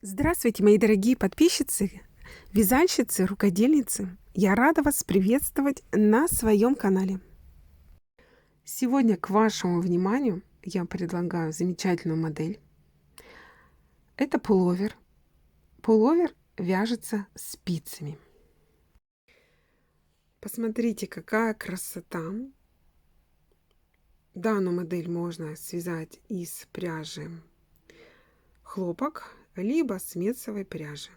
Здравствуйте, мои дорогие подписчицы, вязальщицы, рукодельницы. Я рада вас приветствовать на своем канале. Сегодня к вашему вниманию я предлагаю замечательную модель. Это пуловер. Пуловер вяжется спицами. Посмотрите, какая красота. Данную модель можно связать из пряжи хлопок, либо с мецовой пряжи.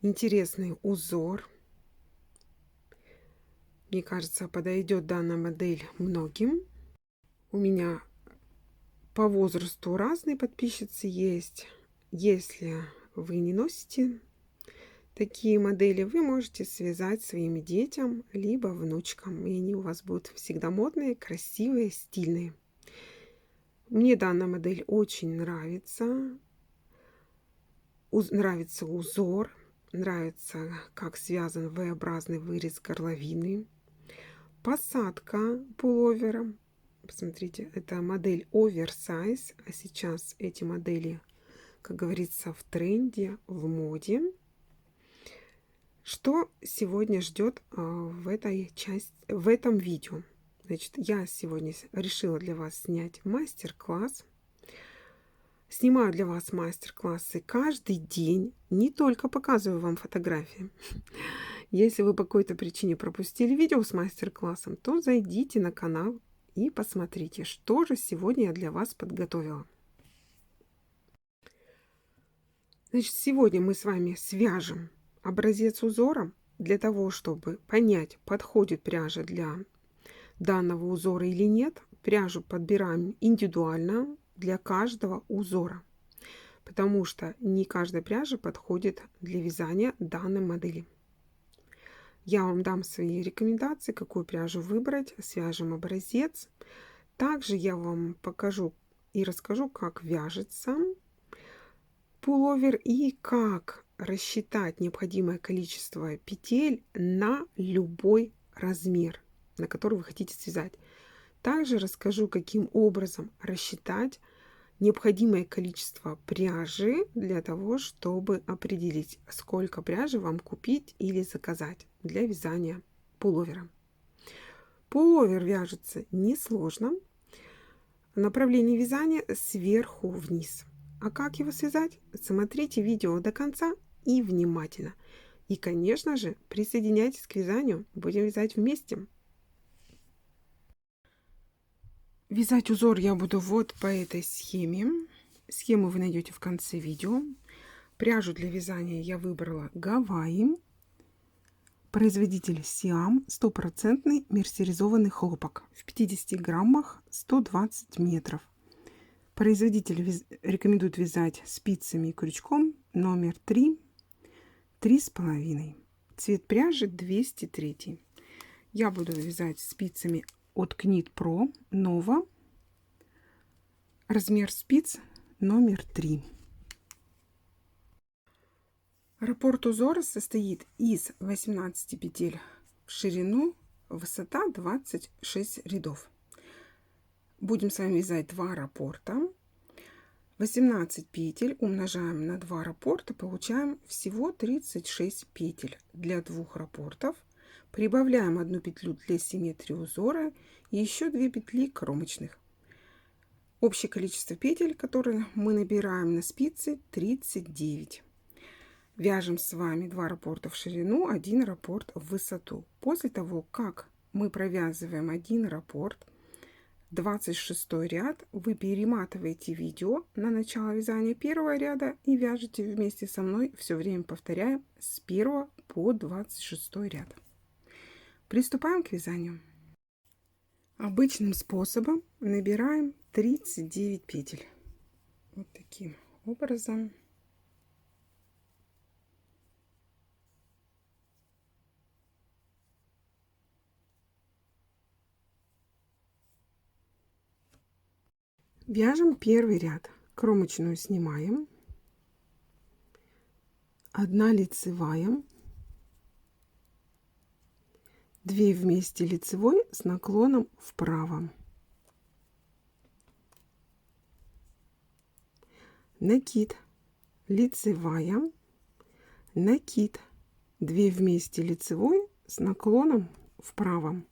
Интересный узор. Мне кажется, подойдет данная модель многим. У меня по возрасту разные подписчицы есть. Если вы не носите такие модели, вы можете связать своим детям, либо внучкам. И они у вас будут всегда модные, красивые, стильные. Мне данная модель очень нравится. Нравится узор. Нравится, как связан V-образный вырез горловины. Посадка пуловера. Посмотрите, это модель оверсайз, а сейчас эти модели, как говорится, в тренде, в моде. Что сегодня ждет в этом видео? Значит, я сегодня решила для вас снять мастер-класс. Снимаю для вас мастер-классы каждый день, не только показываю вам фотографии. Если вы по какой-то причине пропустили видео с мастер-классом, то зайдите на канал и посмотрите, что же сегодня я для вас подготовила. Значит, сегодня мы с вами свяжем образец узора для того, чтобы понять, подходит пряжа для данного узора или нет. Пряжу подбираем индивидуально для каждого узора, потому что не каждая пряжа подходит для вязания данной модели. Я вам дам свои рекомендации, какую пряжу выбрать, свяжем образец. Также я вам покажу и расскажу, как вяжется пуловер и как рассчитать необходимое количество петель на любой размер, на который вы хотите связать. Также расскажу, каким образом рассчитать необходимое количество пряжи для того, чтобы определить, сколько пряжи вам купить или заказать для вязания пуловера. Пуловер вяжется несложно. Направление вязания сверху вниз. А как его связать? Смотрите видео до конца и внимательно. И, конечно же, присоединяйтесь к вязанию. Будем вязать вместе. Вязать узор я буду вот по этой схеме. Схему вы найдете в конце видео. Пряжу для вязания я выбрала Гавайи. Производитель Сиам, 100% мерсеризованный хлопок. В 50 граммах 120 метров. Производитель рекомендует вязать спицами и крючком номер 3, 3,5. Цвет пряжи 203. Я буду вязать спицами от Knit Pro Nova. Размер спиц номер 3. Раппорт узора состоит из 18 петель в ширину, высота 26 рядов. Будем с вами вязать 2 раппорта. 18 петель умножаем на 2 раппорта, получаем всего 36 петель для 2 раппортов. Прибавляем 1 петлю для симметрии узора и еще 2 петли кромочных. Общее количество петель, которые мы набираем на спице, 39. Вяжем с вами 2 раппорта в ширину, 1 раппорт в высоту. После того, как мы провязываем 1 раппорт, 26 ряд, вы перематываете видео на начало вязания первого ряда и вяжете вместе со мной, все время повторяя с 1 по 26 ряд. Приступаем к вязанию. Обычным способом набираем 39 петель. Вот таким образом. Вяжем первый ряд. Кромочную снимаем. 1 лицевая. 2 вместе лицевой с наклоном вправо. Накид. лицевая, накид, 2 вместе лицевой с наклоном вправо.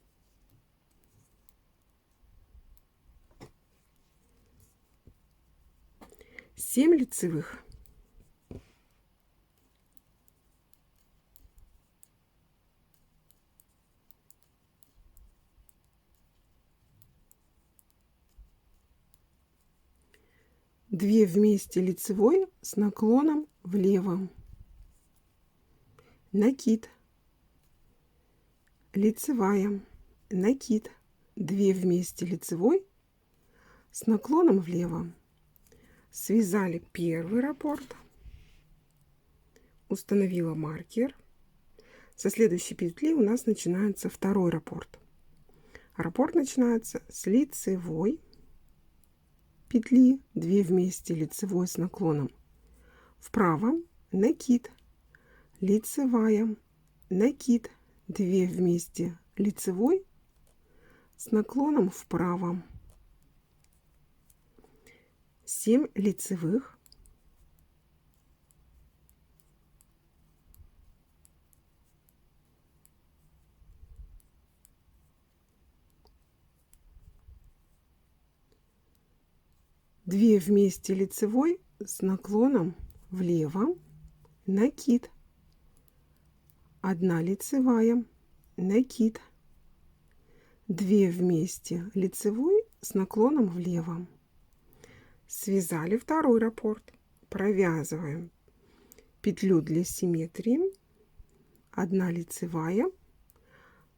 Семь лицевых. Две вместе лицевой с наклоном влево. Накид, лицевая, накид, 2 вместе лицевой с наклоном влево. Связали первый раппорт, установила маркер. Со следующей петли у нас начинается второй раппорт. Раппорт начинается с лицевой петли, 2 вместе лицевой с наклоном вправо, накид, лицевая, накид, 2 вместе лицевой с наклоном вправо. 7 лицевых. Две вместе лицевой с наклоном влево, накид, 1 лицевая, накид, 2 вместе лицевой с наклоном влево. Связали второй раппорт, провязываем петлю для симметрии, 1 лицевая,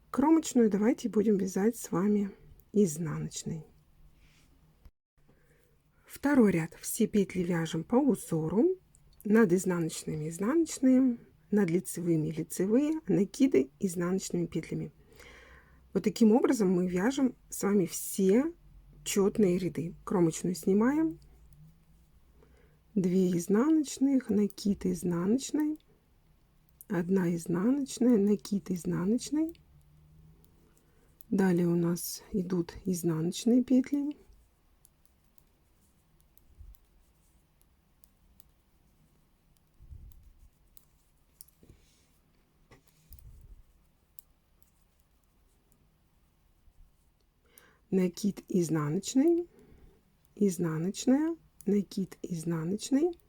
кромочную давайте будем вязать с вами изнаночной. Второй ряд. Все петли вяжем по узору. Над изнаночными изнаночные, над лицевыми лицевые, накиды изнаночными петлями. Вот таким образом мы вяжем с вами все четные ряды. Кромочную снимаем, 2 изнаночных, накид изнаночной, 1 изнаночная, накид изнаночной. Далее у нас идут изнаночные петли. Накид изнаночный, изнаночная, накид изнаночный,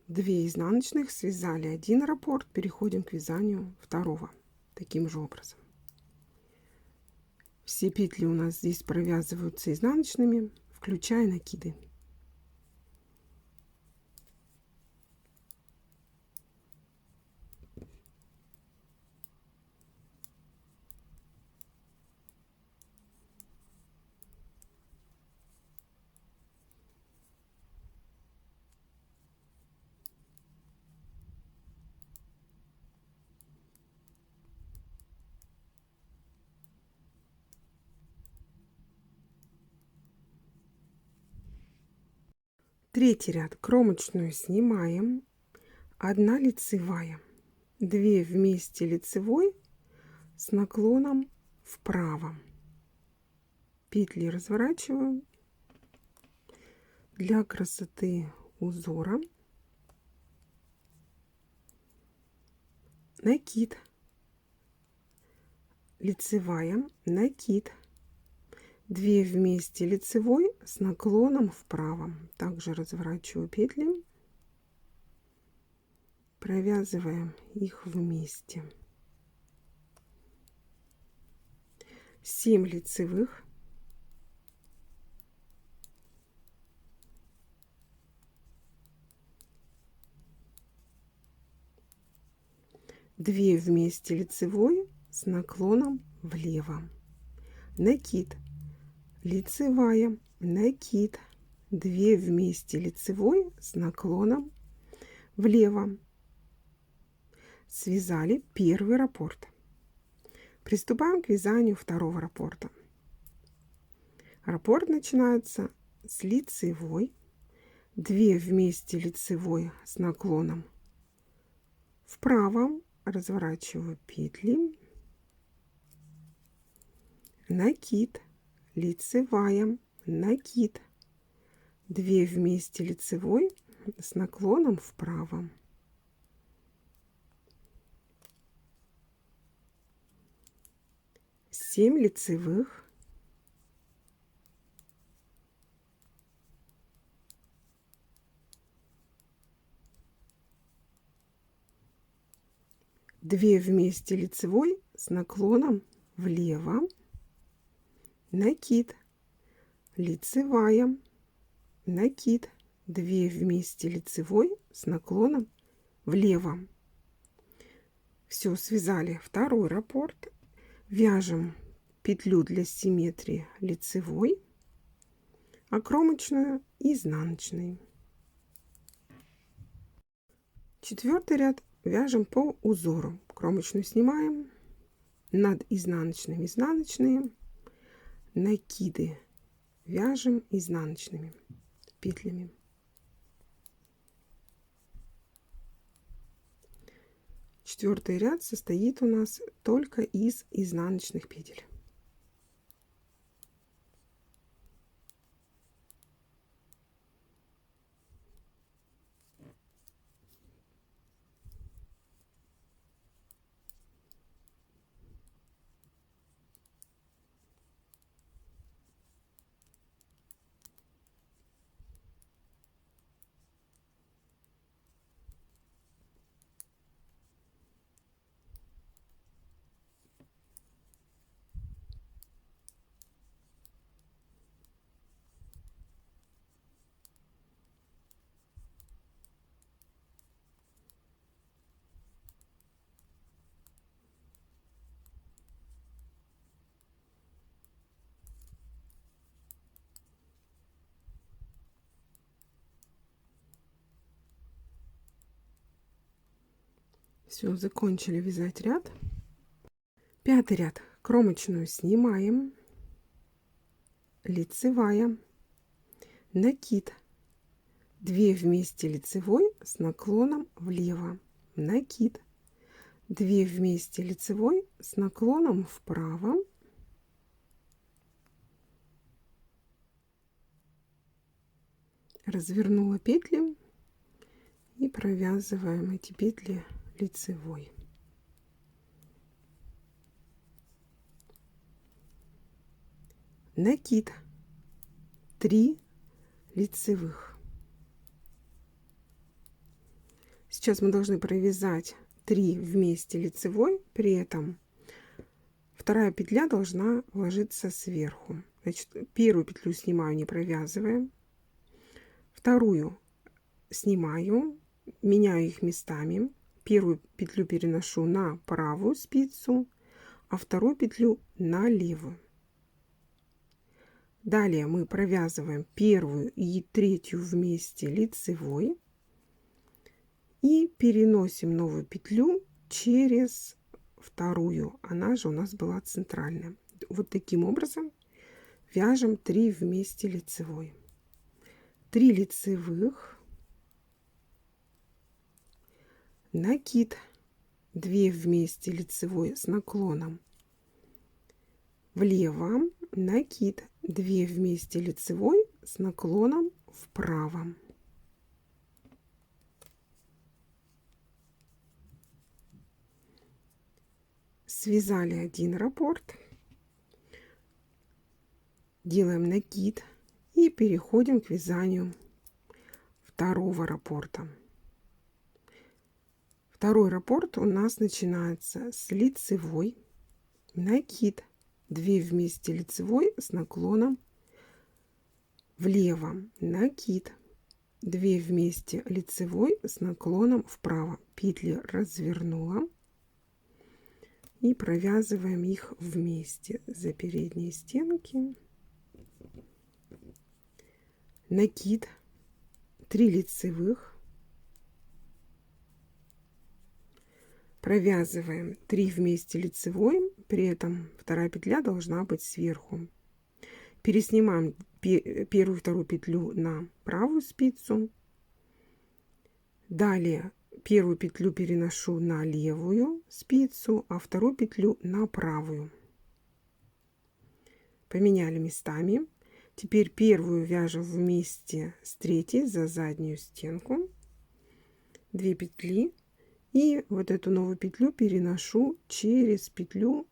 2 изнаночных, связали 1 раппорт, переходим к вязанию второго таким же образом. Все петли у нас здесь провязываются изнаночными, включая накиды. Третий ряд. Кромочную снимаем, 1 лицевая, 2 вместе лицевой с наклоном вправо. Петли разворачиваю для красоты узора. Накид, лицевая, накид, 2 вместе лицевой с наклоном вправо. Также разворачиваю петли, провязываем их вместе. 7 лицевых. Две вместе лицевой с наклоном влево. Накид, лицевая, накид, 2 вместе лицевой с наклоном влево. Связали первый раппорт. Приступаем к вязанию второго раппорта. Раппорт начинается с лицевой, 2 вместе лицевой с наклоном вправо, разворачиваю петли, накид, лицевая, накид, 2 вместе лицевой с наклоном вправо. 7 лицевых, 2 вместе лицевой с наклоном влево, накид, лицевая, накид, 2 вместе лицевой с наклоном влево. Все, связали второй раппорт, вяжем петлю для симметрии лицевой, а кромочную изнаночной. Четвертый ряд вяжем по узору. Кромочную снимаем, над изнаночными изнаночные, накиды вяжем изнаночными петлями. Четвертый ряд состоит у нас только из изнаночных петель. Все, закончили вязать ряд. Пятый ряд. Кромочную снимаем, лицевая, накид, 2 вместе лицевой с наклоном влево, накид, 2 вместе лицевой с наклоном вправо, развернула петли и провязываем эти петли лицевой. Накид, 3 лицевых. Сейчас мы должны провязать 3 вместе лицевой, при этом вторая петля должна ложиться сверху. Значит, первую петлю снимаю, не провязывая, вторую снимаю, меняю их местами, первую петлю переношу на правую спицу, а вторую петлю на левую. Далее мы провязываем первую и третью вместе лицевой и переносим новую петлю через вторую, она же у нас была центральная. Вот таким образом вяжем 3 вместе лицевой, 3 лицевых, накид, 2 вместе лицевой с наклоном влево, накид, 2 вместе лицевой с наклоном вправо. Связали один раппорт, делаем накид и переходим к вязанию второго раппорта. Второй раппорт у нас начинается с лицевой, накид, 2 вместе лицевой с наклоном влево, накид, 2 вместе лицевой с наклоном вправо, петли развернула и провязываем их вместе за передние стенки, накид, 3 лицевых, провязываем 3 вместе лицевой, при этом вторая петля должна быть сверху. Переснимаем первую и вторую петлю на правую спицу. Далее первую петлю переношу на левую спицу, а вторую петлю на правую. Поменяли местами. Теперь первую вяжем вместе с третьей за заднюю стенку, 2 петли, и вот эту новую петлю переношу через петлю,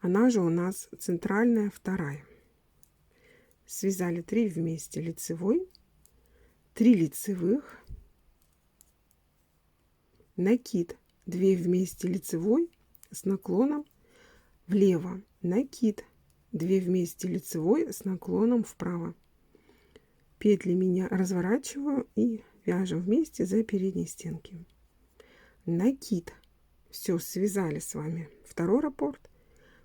она же у нас центральная вторая. Связали 3 вместе лицевой, 3 лицевых, накид, 2 вместе лицевой с наклоном влево, накид, 2 вместе лицевой с наклоном вправо. Петли меня разворачиваю и вяжем вместе за передней стенки. Накид. Все, связали с вами второй раппорт.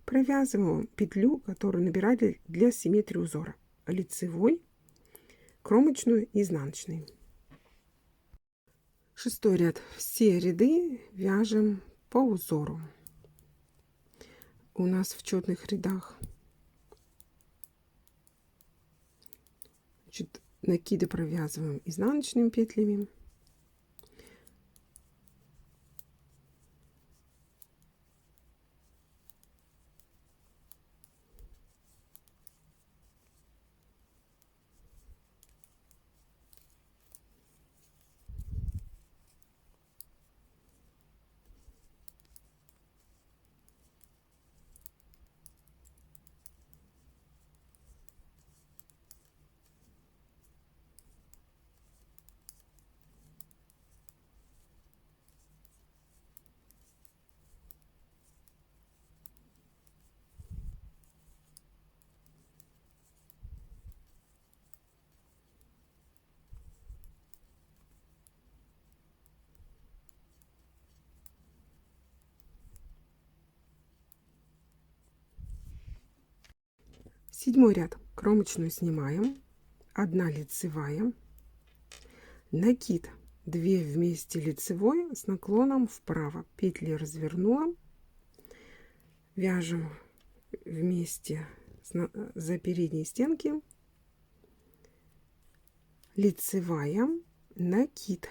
Провязываем петлю, которую набирали для симметрии узора. Лицевой, кромочную, изнаночный. 6-й ряд. Все ряды вяжем по узору. У нас в четных рядах, значит, накиды провязываем изнаночными петлями. Седьмой ряд. Кромочную снимаем, 1 лицевая, накид, 2 вместе лицевой с наклоном вправо, петли развернула, вяжем вместе за передние стенки, лицевая, накид,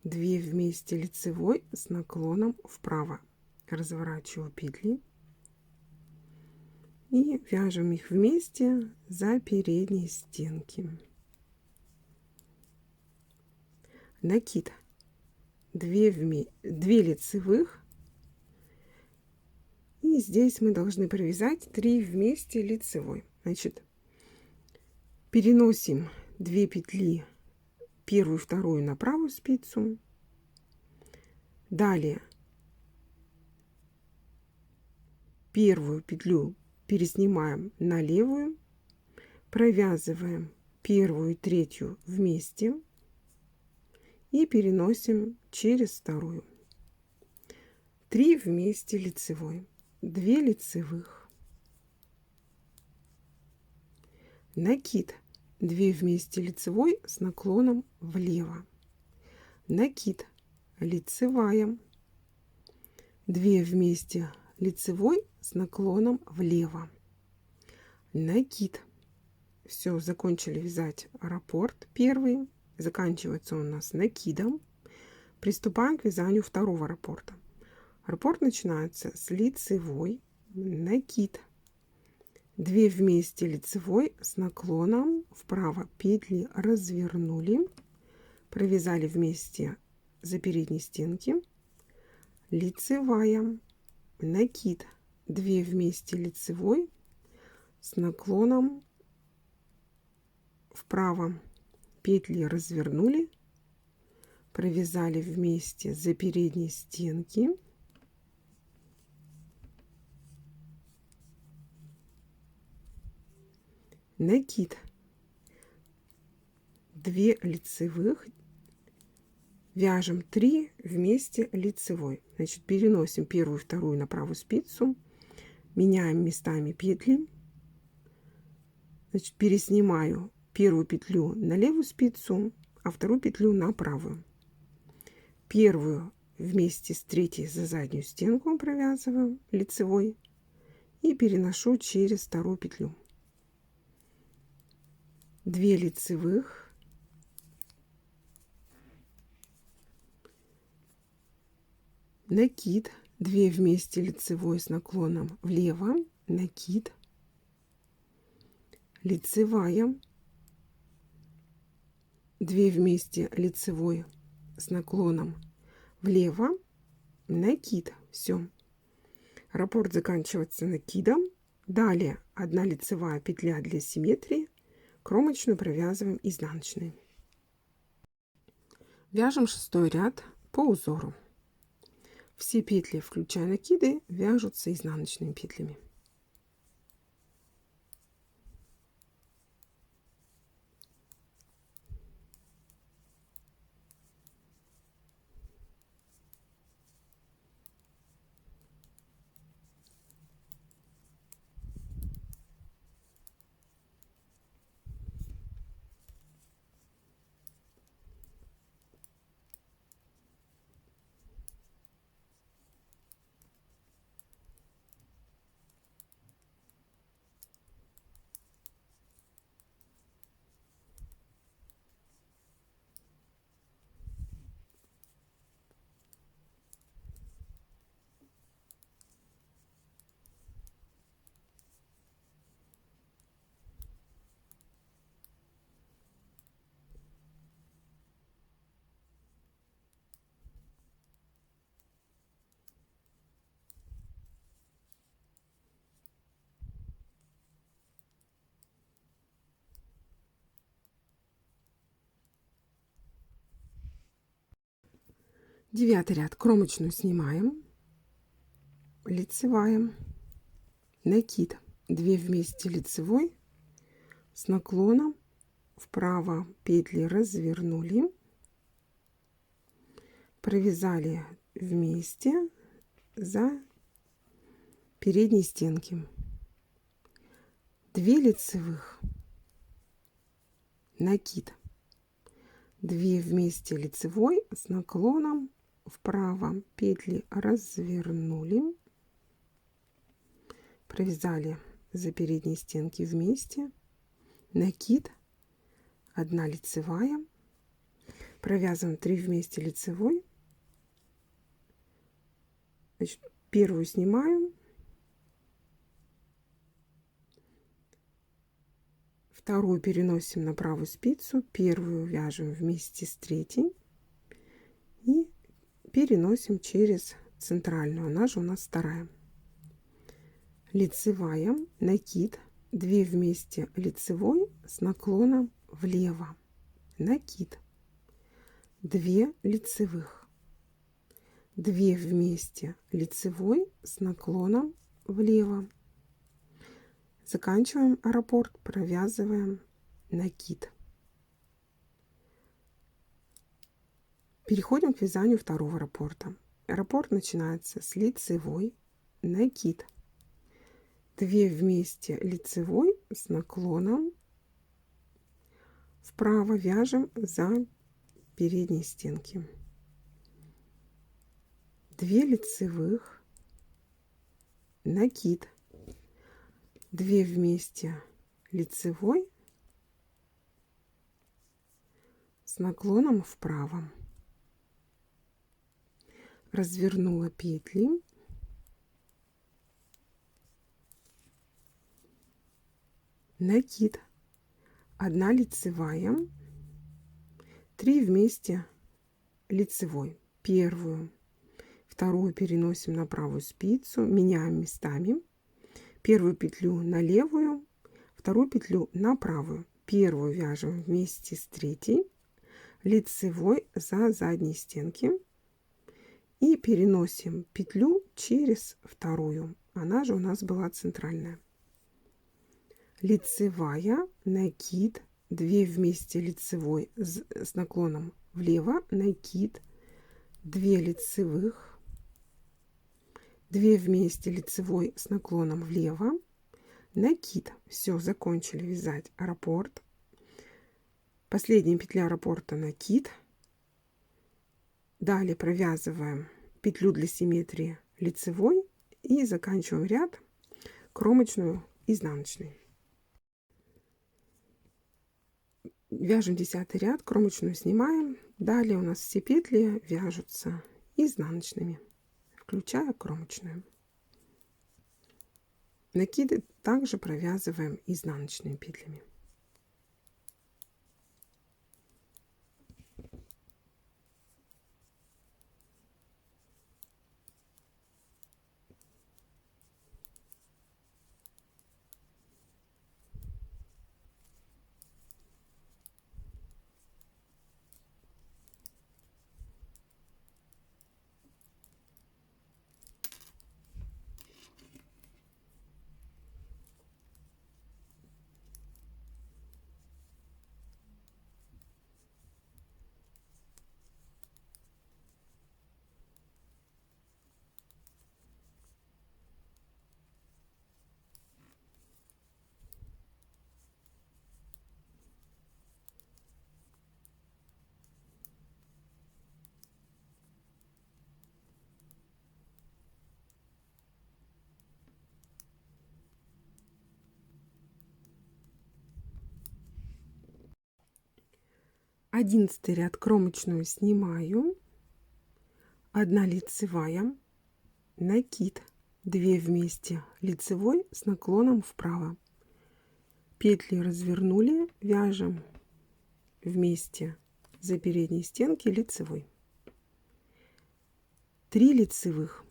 2 вместе лицевой с наклоном вправо, разворачиваю петли и вяжем их вместе за передние стенки. Накид, 2 лицевых, и здесь мы должны провязать 3 вместе лицевой. Значит, переносим 2 петли, первую и вторую, на правую спицу. Далее первую петлю переснимаем на левую, провязываем первую и третью вместе и переносим через вторую. 3 вместе лицевой, 2 лицевых, накид, 2 вместе лицевой с наклоном влево, накид, лицевая, 2 вместе лицевой с наклоном влево, накид. Все, закончили вязать раппорт первый, заканчивается у нас накидом. Приступаем к вязанию второго раппорта. Раппорт начинается с лицевой, накид, 2 вместе лицевой с наклоном вправо, петли развернули, провязали вместе за передние стенки, лицевая, накид, 2 вместе лицевой с наклоном вправо, петли развернули, провязали вместе за передние стенки, накид, 2 лицевых, вяжем 3 вместе лицевой. Значит, переносим первую и вторую на правую спицу, меняем местами петли. Значит, переснимаю первую петлю на левую спицу, а вторую петлю на правую. Первую вместе с третьей за заднюю стенку провязываю лицевой и переношу через вторую петлю. 2 лицевых, накид, 2 вместе лицевой с наклоном влево, накид, лицевая, 2 вместе лицевой с наклоном влево, накид. Все. Раппорт заканчивается накидом. Далее 1 лицевая петля для симметрии, кромочную провязываем изнаночной. Вяжем 6 ряд по узору. Все петли, включая накиды, вяжутся изнаночными петлями. Девятый ряд. Кромочную снимаем, лицевая, накид, 2 вместе лицевой с наклоном вправо, петли развернули, провязали вместе за передней стенки, 2 лицевых, накид, 2 вместе лицевой с наклоном вправо, петли развернули, провязали за передние стенки вместе, накид, 1 лицевая, провязываем 3 вместе лицевой. Значит, первую снимаем, вторую переносим на правую спицу, первую вяжем вместе с третьей и переносим через центральную, она же у нас вторая. Лицевая, накид, 2 вместе лицевой с наклоном влево, накид, 2 лицевых, 2 вместе лицевой с наклоном влево. Заканчиваем раппорт, провязываем накид. Переходим к вязанию второго раппорта. Раппорт начинается с лицевой, накид, 2 вместе лицевой с наклоном вправо, вяжем за передние стенки, 2 лицевых, накид, 2 вместе лицевой с наклоном вправо, развернула петли, накид, 1 лицевая, 3 вместе лицевой, первую, вторую переносим на правую спицу, меняем местами, первую петлю на левую, вторую петлю на правую, первую вяжем вместе с третьей, лицевой за задние стенки и переносим петлю через вторую, она же у нас была центральная. Лицевая, накид, 2 вместе лицевой с наклоном влево, накид, 2 лицевых, 2 вместе лицевой с наклоном влево, накид. Все, закончили вязать раппорт. Последняя петля раппорта накид. Далее провязываем петлю для симметрии лицевой и заканчиваем ряд кромочную изнаночной. Вяжем 10 ряд, кромочную снимаем. Далее у нас все петли вяжутся изнаночными, включая кромочную. Накиды также провязываем изнаночными петлями. Одиннадцатый ряд кромочную снимаю, 1 лицевая, накид, 2 вместе лицевой с наклоном вправо, петли развернули, вяжем вместе за передней стенки лицевой, 3 лицевых,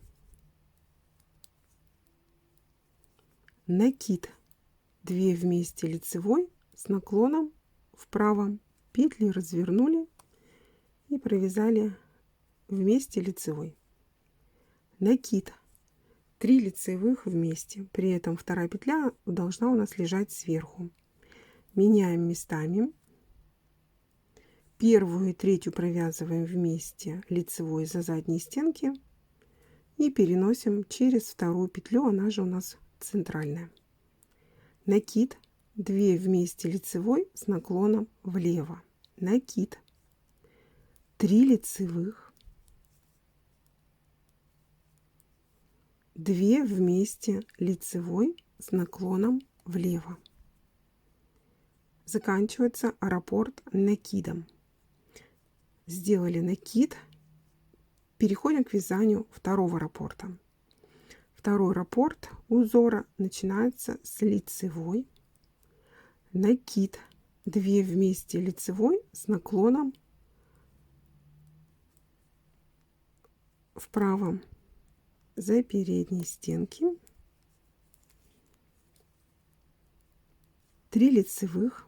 накид, 2 вместе лицевой с наклоном вправо, петли развернули и провязали вместе лицевой, накид, 3 лицевых вместе, при этом вторая петля должна у нас лежать сверху. Меняем местами, первую и третью провязываем вместе лицевой за задние стенки и переносим через вторую петлю, она же у нас центральная, накид, 2 вместе лицевой с наклоном влево, накид, 3 лицевых, 2 вместе лицевой с наклоном влево. Заканчивается раппорт накидом. Сделали накид, переходим к вязанию второго раппорта. Второй раппорт узора начинается с лицевой, накид, 2 вместе лицевой с наклоном вправо за передние стенки, 3 лицевых,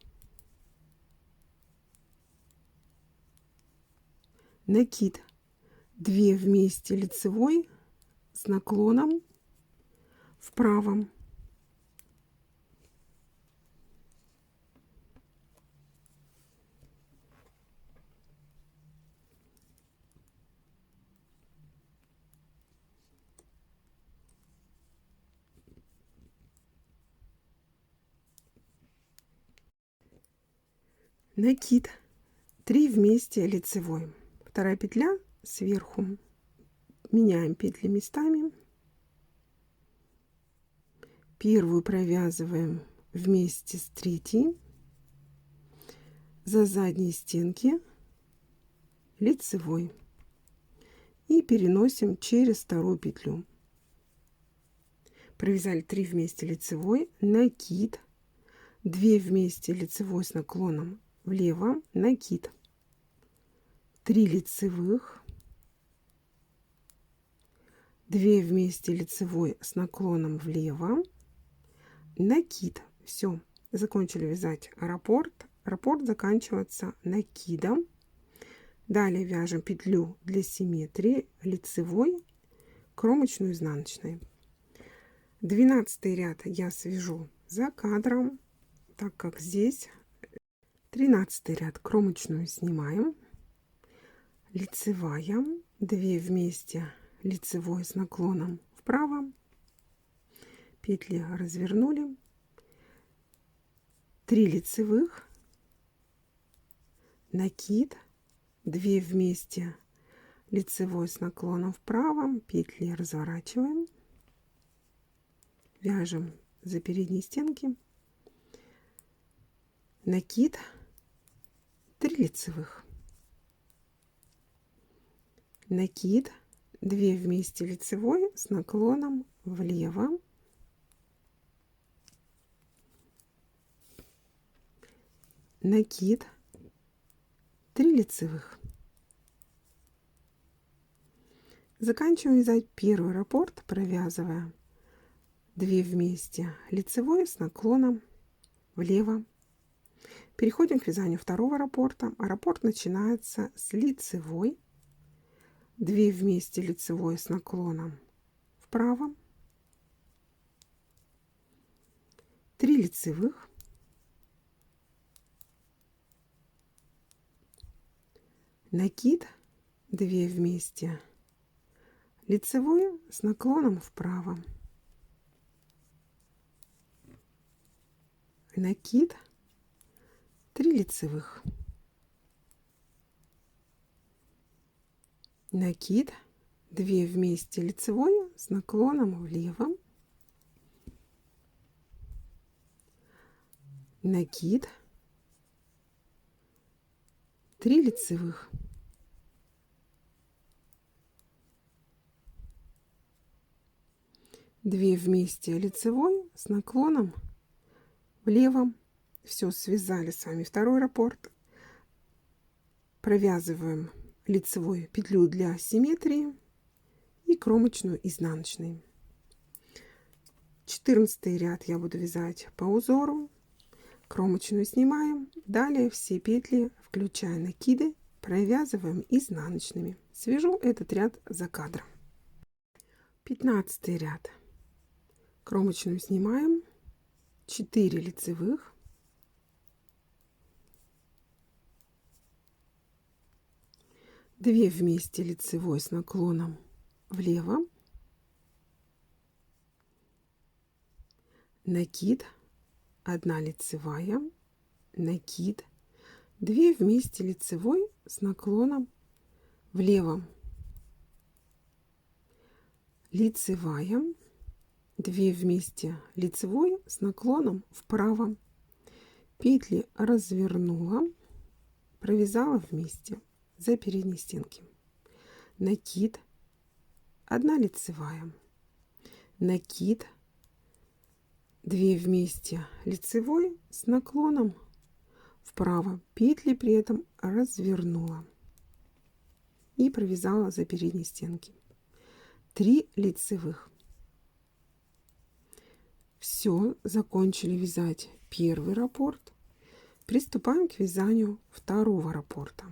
накид, 2 вместе лицевой с наклоном вправо, накид, 3 вместе лицевой, вторая петля сверху, меняем петли местами, первую провязываем вместе с третьей за задние стенки лицевой и переносим через вторую петлю. Провязали 3 вместе лицевой, накид, 2 вместе лицевой с наклоном влево, накид, 3 лицевых, 2 вместе лицевой с наклоном влево, накид. Все, закончили вязать раппорт. Раппорт заканчивается накидом. Далее вяжем петлю для симметрии лицевой, кромочную, изнаночной. 12 ряд я свяжу за кадром, так как здесь 13 ряд кромочную снимаем, лицевая, 2 вместе лицевой с наклоном вправо, петли развернули, 3 лицевых, накид, 2 вместе лицевой с наклоном вправо, петли разворачиваем, вяжем за передние стенки, накид, 3 лицевых, накид, 2 вместе лицевой с наклоном влево, накид, 3 лицевых. Заканчиваем вязать первый раппорт, провязывая 2 вместе лицевой с наклоном влево. Переходим к вязанию второго раппорта. Раппорт начинается с лицевой, 2 вместе лицевой с наклоном вправо, 3 лицевых, накид, 2 вместе лицевой с наклоном вправо, накид, 3 лицевых, накид, 2 вместе лицевой с наклоном влево, накид, 3 лицевых, две вместе лицевой с наклоном влево. Все, связали с вами второй раппорт. Провязываем лицевую петлю для симметрии и кромочную изнаночной. 14 ряд я буду вязать по узору. Кромочную снимаем. Далее все петли, включая накиды, провязываем изнаночными. Свяжу этот ряд за кадром. 15 ряд. Кромочную снимаем. 4 лицевых. 2 вместе лицевой с наклоном влево, накид, 1 лицевая, накид, 2 вместе лицевой с наклоном влево, лицевая, 2 вместе лицевой с наклоном вправо, петли развернула, провязала вместе за передней стенки, накид, 1 лицевая, накид, 2 вместе лицевой с наклоном вправо, петли при этом развернула и провязала за передней стенки, 3 лицевых. Все, закончили вязать первый раппорт. Приступаем к вязанию второго раппорта.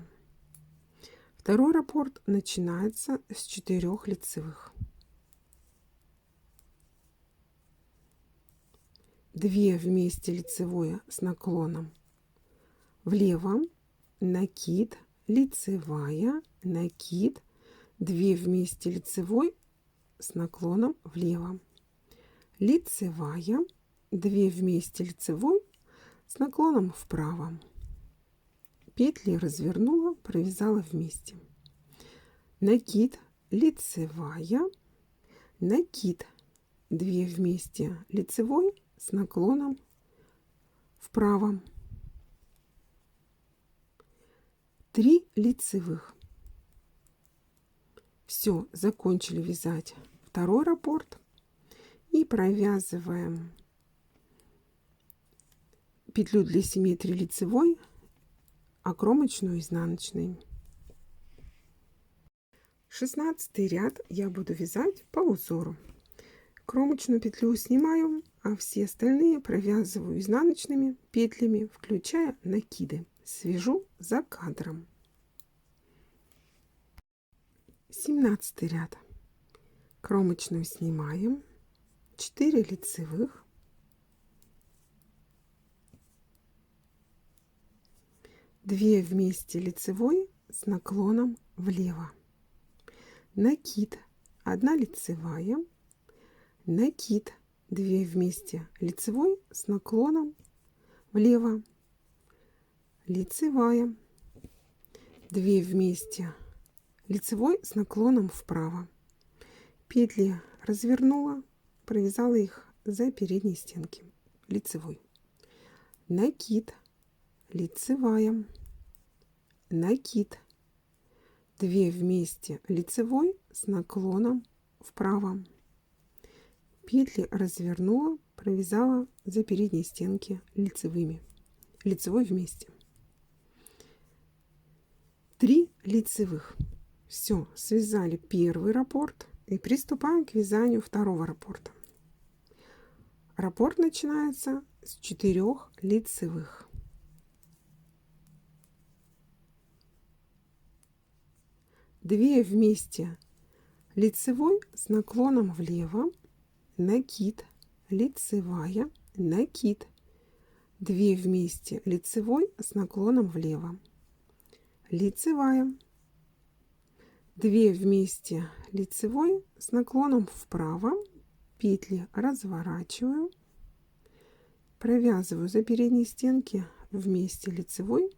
Второй раппорт начинается с 4 лицевых. 2 вместе лицевое с наклоном влево, накид, лицевая, накид, 2 вместе лицевой с наклоном влево, лицевая, 2 вместе лицевой с наклоном вправо, петли развернула, провязала вместе, накид, лицевая, накид, 2 вместе лицевой с наклоном вправо, 3 лицевых. Все, закончили вязать второй раппорт и провязываем петлю для симметрии лицевой, а кромочную изнаночной. 16 ряд я буду вязать по узору. Кромочную петлю снимаю, а все остальные провязываю изнаночными петлями, включая накиды. Свяжу за кадром. 17 ряд. Кромочную снимаем, 4 лицевых, 2 вместе лицевой с наклоном влево, накид, 1 лицевая, накид, 2 вместе лицевой с наклоном влево, лицевая, 2 вместе лицевой с наклоном вправо, петли развернула, провязала их за передней стенки, лицевой, накид, лицевая, накид, 2 вместе лицевой с наклоном вправо, петли развернула, провязала за передней стенки лицевыми, лицевой вместе, 3 лицевых. Все, связали первый раппорт и приступаем к вязанию второго раппорта. Раппорт начинается с 4 лицевых. Две вместе лицевой с наклоном влево, накид, лицевая, накид. 2 вместе лицевой с наклоном влево, лицевая. 2 вместе лицевой с наклоном вправо, петли разворачиваю, провязываю за передней стенки вместе лицевой,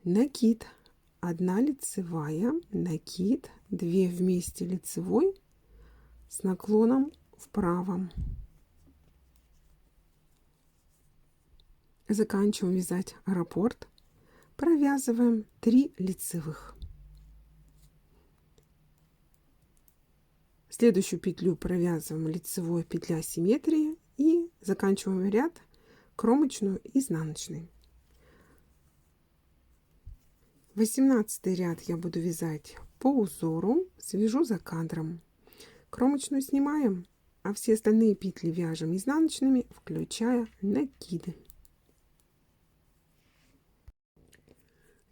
накид, 1 лицевая, накид, 2 вместе лицевой с наклоном вправо. Заканчиваем вязать раппорт, провязываем 3 лицевых. Следующую петлю провязываем лицевой, петля симметрии и заканчиваем ряд кромочную изнаночной. 18 ряд я буду вязать по узору, свяжу за кадром. Кромочную снимаем, а все остальные петли вяжем изнаночными, включая накиды.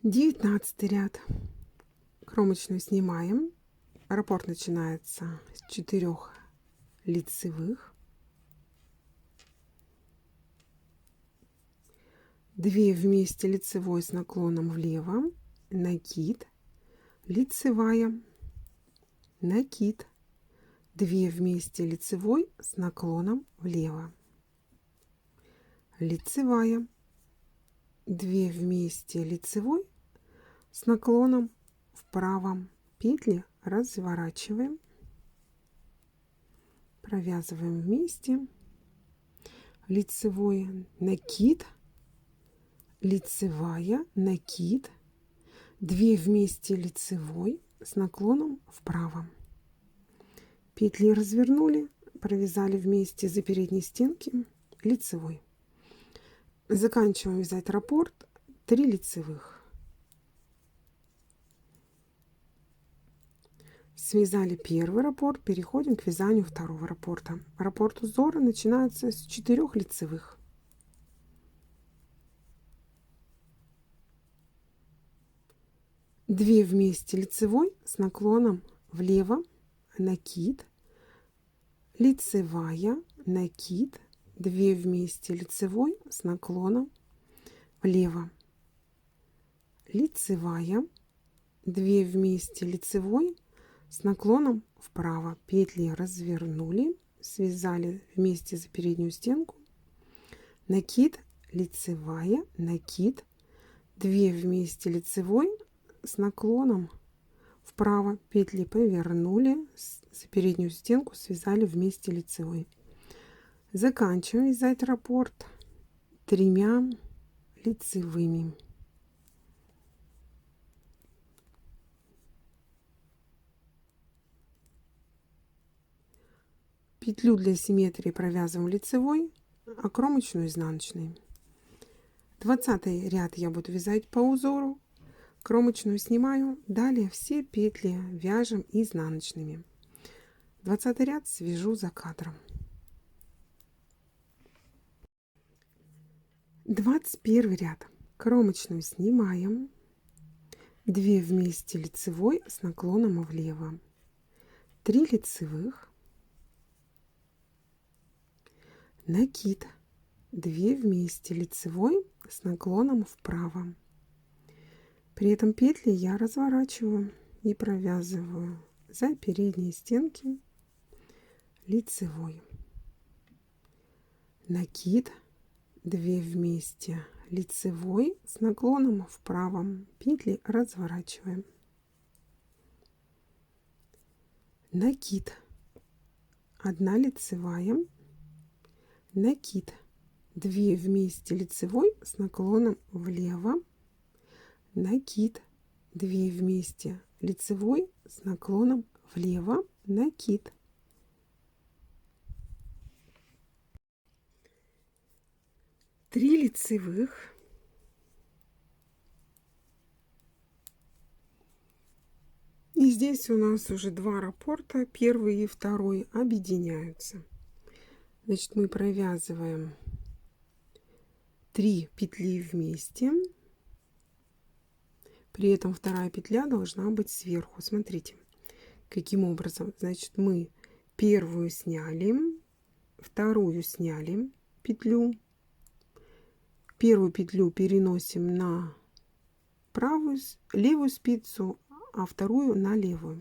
19 ряд. Кромочную снимаем. Раппорт начинается с 4 лицевых. 2 вместе лицевой с наклоном влево, накид, лицевая, накид, 2 вместе лицевой с наклоном влево, лицевая, 2 вместе лицевой с наклоном вправо, петли разворачиваем, провязываем вместе, лицевой, накид, лицевая, накид, 2 вместе лицевой с наклоном вправо, петли развернули, провязали вместе за передней стенки лицевой. Заканчиваем вязать раппорт, 3 лицевых. Связали первый раппорт, переходим к вязанию второго раппорта. Раппорт узора начинается с 4 лицевых. 2 вместе лицевой с наклоном влево, накид, лицевая, накид, 2 вместе лицевой с наклоном влево, лицевая, 2 вместе лицевой с наклоном вправо, петли развернули, связали вместе за переднюю стенку, накид, лицевая, накид, 2 вместе лицевой с наклоном вправо, петли повернули, за переднюю стенку связали вместе лицевой. Заканчиваем вязать раппорт 3 лицевыми. Петлю для симметрии провязываем лицевой, а кромочную изнаночной. 20 ряд я буду вязать по узору, кромочную снимаю, далее все петли вяжем изнаночными. 20 ряд свяжу за кадром. 21 ряд. Кромочную снимаем, 2 вместе лицевой с наклоном влево, 3 лицевых, накид, 2 вместе лицевой с наклоном вправо. При этом петли я разворачиваю и провязываю за передние стенки лицевой, накид, 2 вместе лицевой с наклоном вправо, петли разворачиваем, накид, 1 лицевая, накид, 2 вместе лицевой с наклоном влево, накид, 2 вместе лицевой с наклоном влево, накид. Три лицевых, И здесь у нас уже два раппорта, первый и второй, объединяются. Значит, мы провязываем 3 петли вместе. При этом вторая петля должна быть сверху. Смотрите, каким образом. Значит, мы первую сняли, вторую сняли петлю, первую петлю переносим на левую спицу, а вторую на левую.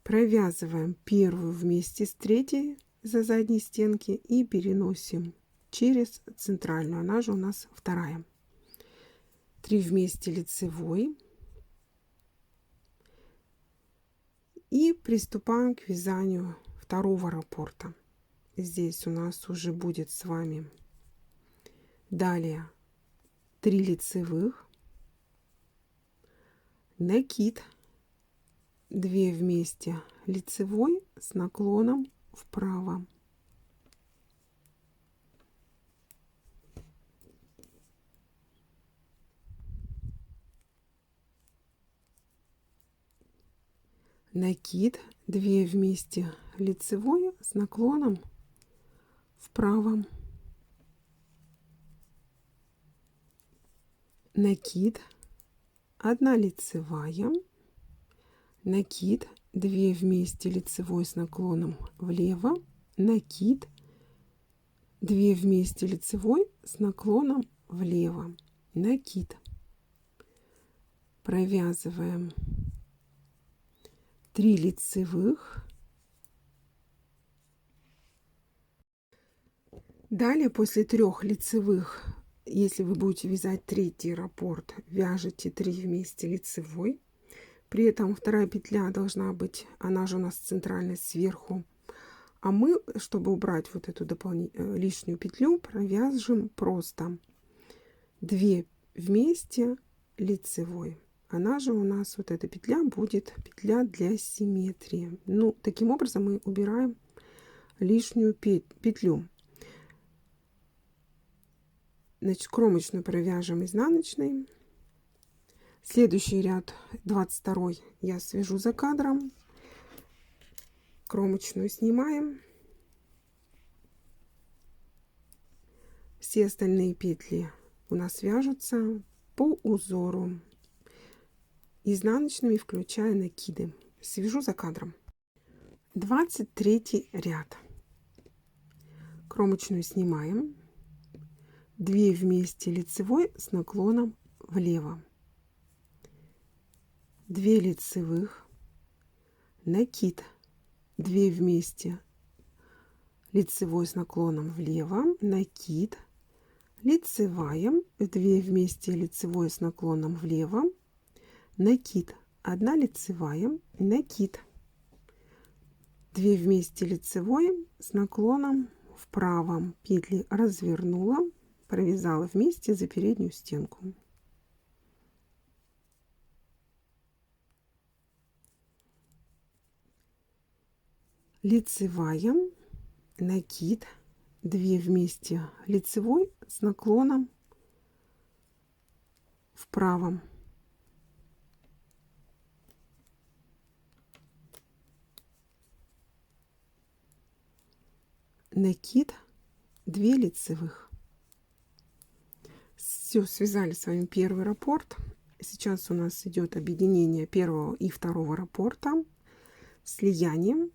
Провязываем первую вместе с третьей за задней стенки и переносим через центральную, она же у нас вторая. 3 вместе лицевой. И приступаем к вязанию второго раппорта. Здесь у нас уже будет с вами далее 3 лицевых, накид, 2 вместе лицевой с наклоном вправо. Накид, 2 вместе лицевой с наклоном вправо. Накид, 1 лицевая, накид, 2 вместе лицевой с наклоном влево, накид, 2 вместе лицевой с наклоном влево, накид. Провязываем 3 лицевых. Далее после 3 лицевых, если вы будете вязать третий раппорт, вяжете 3 вместе лицевой. При этом вторая петля должна быть, она же у нас центральная, сверху. А мы, чтобы убрать вот эту лишнюю петлю, провяжем просто 2 вместе лицевой. Она же у нас, вот эта петля, будет петля для симметрии. Ну, таким образом мы убираем лишнюю петлю. Значит, кромочную провяжем изнаночной. Следующий ряд, 22, я свяжу за кадром. Кромочную снимаем. Все остальные петли у нас вяжутся по узору изнаночными, включая накиды. Свяжу за кадром. 23 ряд. Кромочную снимаем. 2 вместе лицевой с наклоном влево. 2 лицевых, накид, 2 вместе лицевой с наклоном влево, накид, лицевая, 2 вместе лицевой с наклоном влево, накид, 1 лицевая, накид, 2 вместе лицевой с наклоном вправо, петли развернула, провязала вместе за переднюю стенку. Лицевая, накид, 2 вместе лицевой с наклоном вправо. Накид, 2 лицевых. Все, связали с вами первый раппорт. Сейчас у нас идет объединение первого и второго раппорта, слияние.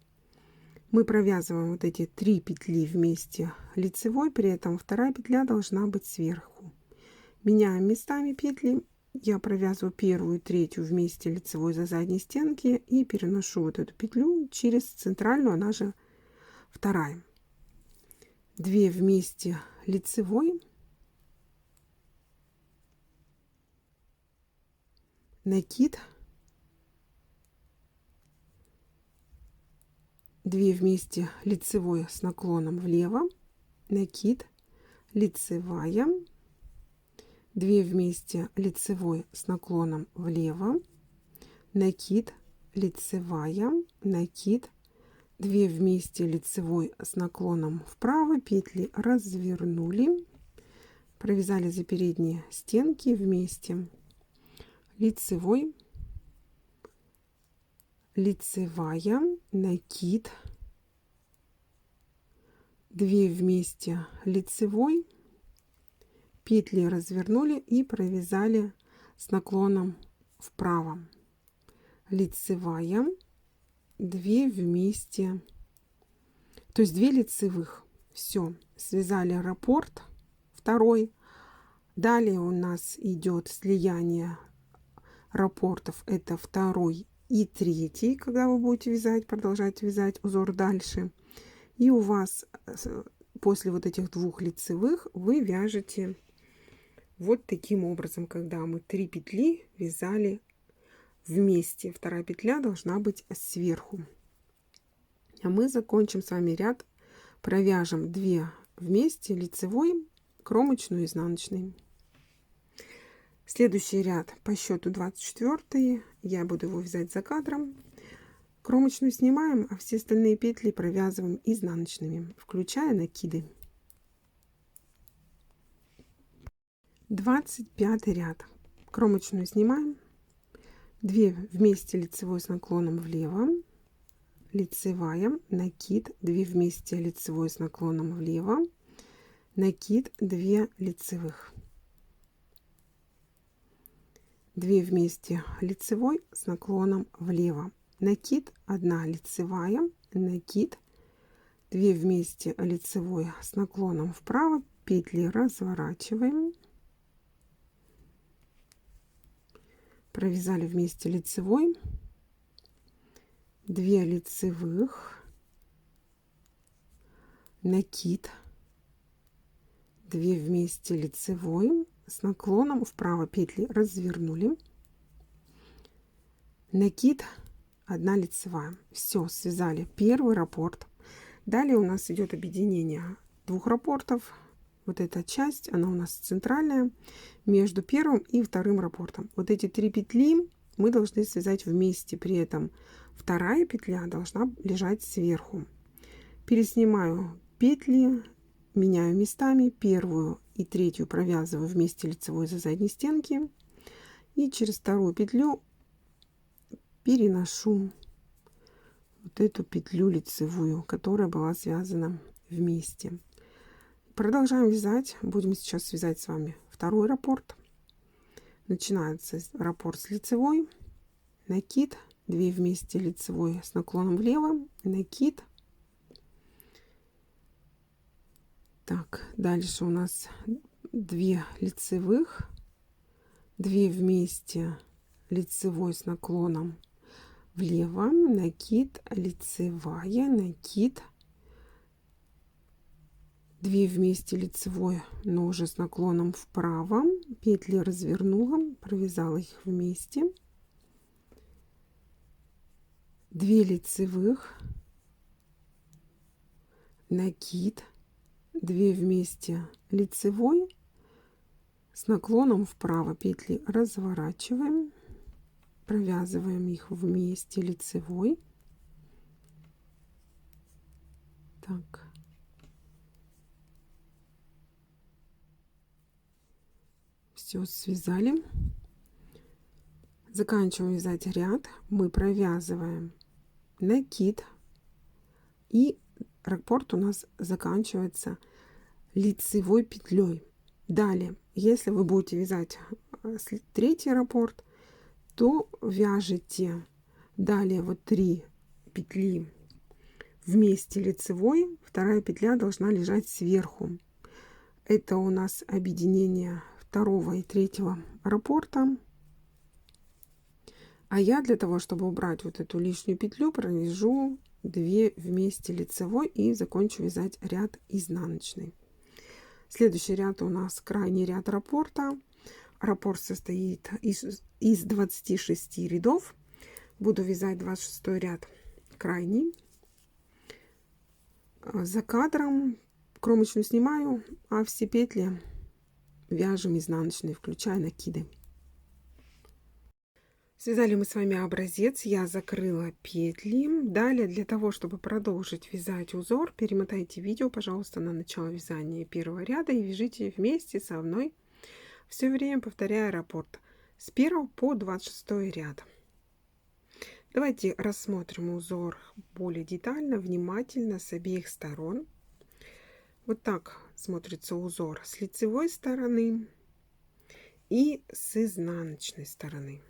Мы провязываем вот эти 3 петли вместе лицевой, при этом вторая петля должна быть сверху. Меняем местами петли. Я провязываю первую и третью вместе лицевой за задней стенки и переношу вот эту петлю через центральную, она же вторая. 2 вместе лицевой, накид, 2 вместе лицевой с наклоном влево, накид, лицевая, 2 вместе лицевой с наклоном влево, накид, лицевая, накид, 2 вместе лицевой с наклоном вправо, петли развернули, провязали за передние стенки вместе, лицевой, лицевая, накид, 2 вместе лицевой, петли развернули и провязали с наклоном вправо. Лицевая, 2 вместе, то есть 2 лицевых. Все, связали раппорт второй. Далее у нас идет слияние раппортов, это второй и третий, когда вы будете вязать, продолжать вязать узор дальше. И у вас после вот этих 2 лицевых вы вяжете вот таким образом, когда мы 3 петли вязали вместе. Вторая петля должна быть сверху. А мы закончим с вами ряд, провяжем 2 вместе лицевой, кромочную, изнаночный. Следующий ряд по счету 24, я буду его вязать за кадром. Кромочную снимаем, а все остальные петли провязываем изнаночными, включая накиды. 25 ряд. Кромочную снимаем, 2 вместе лицевой с наклоном влево, лицевая, накид, 2 вместе лицевой с наклоном влево, накид, 2 лицевых, 2 вместе лицевой с наклоном влево, накид, 1 лицевая, накид, 2 вместе лицевой с наклоном вправо, петли разворачиваем, провязали вместе лицевой, 2 лицевых, накид, 2 вместе лицевой с наклоном вправо, петли развернули, накид, 1 лицевая. Все, связали первый раппорт. Далее у нас идет объединение 2 раппортов. Вот эта часть, она у нас центральная между первым и вторым раппортом. Вот эти 3 петли мы должны связать вместе, при этом вторая петля должна лежать сверху. Переснимаю петли, меняю местами, первую и третью провязываю вместе лицевой за задней стенки и через вторую петлю переношу вот эту петлю лицевую, которая была связана вместе. Продолжаем вязать. Будем сейчас вязать с вами второй раппорт. Начинается раппорт с лицевой, накид, 2 вместе лицевой с наклоном влево, накид. Так, дальше у нас 2 лицевых, 2 вместе лицевой с наклоном влево, накид, лицевая, накид, 2 вместе лицевой, но уже с наклоном вправо, петли развернула, провязала их вместе, 2 лицевых, накид, 2 вместе лицевой с наклоном вправо, петли разворачиваем, провязываем их вместе лицевой. Так. Все, связали. Заканчиваем вязать ряд. Мы провязываем накид. И раппорт у нас заканчивается лицевой петлей. Далее, если вы будете вязать третий раппорт, то вяжете далее вот 3 петли вместе лицевой, вторая петля должна лежать сверху. Это у нас объединение второго и третьего раппорта. А я для того, чтобы убрать вот эту лишнюю петлю, провяжу 2 вместе лицевой и закончу вязать ряд изнаночный. Следующий ряд у нас крайний ряд раппорта. Раппорт состоит из 26 рядов. Буду вязать 26 ряд крайний. За кадром кромочную снимаю, а все петли вяжем изнаночные, включая накиды. Связали мы с вами образец, я закрыла петли. Далее, для того, чтобы продолжить вязать узор, перемотайте видео, пожалуйста, на начало вязания первого ряда и вяжите вместе со мной, все время повторяя раппорт с 1 по 26 ряд. Давайте рассмотрим узор более детально, внимательно с обеих сторон. Вот так смотрится узор с лицевой стороны и с изнаночной стороны.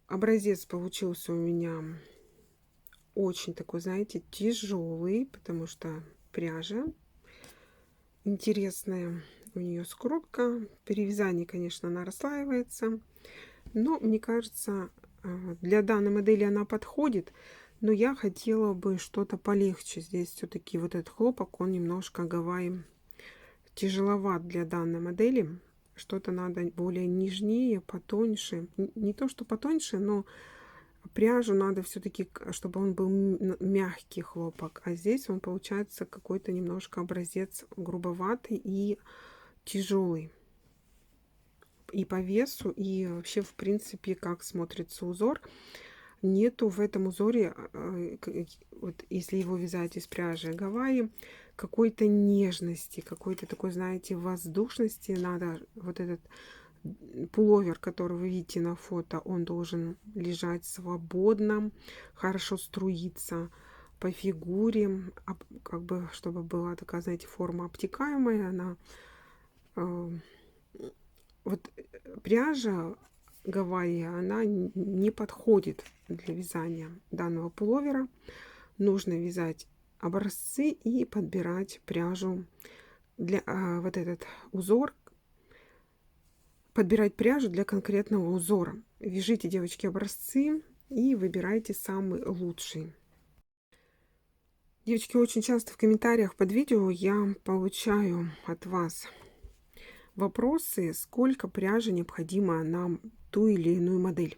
Образец получился у меня очень такой, знаете, тяжелый, потому что пряжа интересная. У нее скрутка. При вязании, конечно, она расслаивается. Но мне кажется, для данной модели она подходит. Но я хотела бы что-то полегче. Здесь все-таки вот этот хлопок, он немножко Гавайи тяжеловат для данной модели. Что-то надо более нежнее, потоньше. Не то, что потоньше, но пряжу надо все-таки, чтобы он был мягкий хлопок. А здесь он получается какой-то немножко образец грубоватый и тяжелый. И по весу, и вообще, в принципе, как смотрится узор. Нету в этом узоре, вот если его вязать из пряжи Гавайи, какой-то нежности, какой-то такой, знаете, воздушности. Надо вот этот пуловер, который вы видите на фото, он должен лежать свободно, хорошо струиться по фигуре, как бы, чтобы была такая, знаете, форма обтекаемая. Она вот пряжа Гавайи, она не подходит для вязания данного пуловера. Нужно вязать образцы и подбирать пряжу для вот этот узор, подбирать пряжу для конкретного узора. Вяжите, девочки, образцы и выбирайте самый лучший. Девочки, очень часто в комментариях под видео я получаю от вас вопросы, сколько пряжи необходимо нам ту или иную модель.